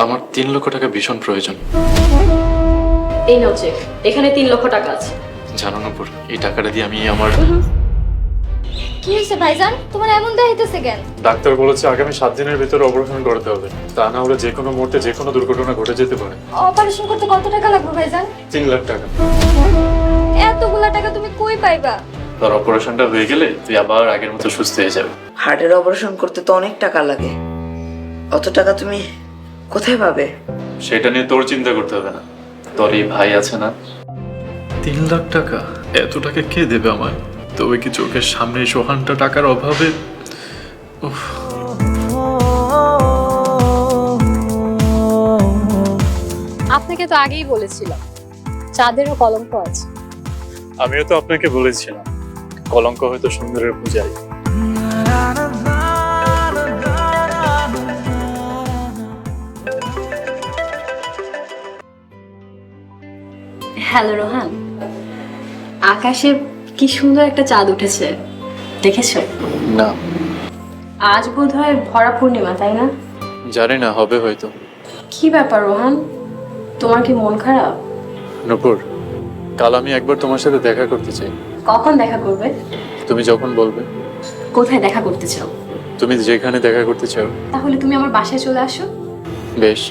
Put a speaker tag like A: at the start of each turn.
A: আমার 3 লক্ষ টাকা ভীষণ প্রয়োজন।
B: এই নাও চেক, এখানে 3 লক্ষ টাকা আছে।
A: জানো নূপুর, এই টাকাটা দিয়ে আমি আমার
C: কি হয়েছে ভাইজান, তোমার এমন দেখাইতেছে কেন?
D: ডাক্তার বলেছে আগামী 7 দিনের ভিতরে অপারেশন করতে হবে, তা না হলে যে কোনো মুহূর্তে যে কোনো দুর্ঘটনা ঘটে যেতে পারে।
C: অপারেশন করতে কত টাকা লাগবে ভাইজান?
D: 3 লাখ টাকা।
C: এতগুলা টাকা তুমি কই পাইবা?
A: তোর অপারেশনটা হয়ে গেলে তুই আবার আগের মতো সুস্থ হয়ে যাবে।
E: হার্টের অপারেশন করতে তো অনেক টাকা লাগে, অত টাকা তুমি কোথায় পাবে?
A: সেটা নিয়ে তোর চিন্তা করতে হবে না, তোর এই ভাই আছে না।
D: 3 লাখ টাকা? এত টাকা কে দেবে আমায়? তবে কি চোখের সামনে সোহানটা টাকার অভাবে? উফ।
B: আপনাকে তো আগেই বলেছিলাম চাঁদেরও কলঙ্ক আছে।
D: আমিও তো আপনাকে বলেছিলাম কলঙ্ক হয়তো সুন্দরের পূজায়।
B: হ্যালো রোহান, আকাশে কি সুন্দর একটা চাঁদ উঠেছে, দেখেছো?
A: না,
B: আজ বোধহয় ভরা পূর্ণিমা, তাই না?
A: জানি না, হবে হয়তো।
B: কি ব্যাপার রোহান, তোমার কি মন খারাপ?
D: নূপুর, কাল আমি একবার তোমার সাথে দেখা করতে চাই।
B: কখন দেখা করবে?
D: তুমি যখন বলবে।
B: কোথায় দেখা করতে চাও?
D: তুমি যেখানে দেখা করতে চাও।
B: তাহলে তুমি আমার বাসায় চলে আসো।
D: বেশ।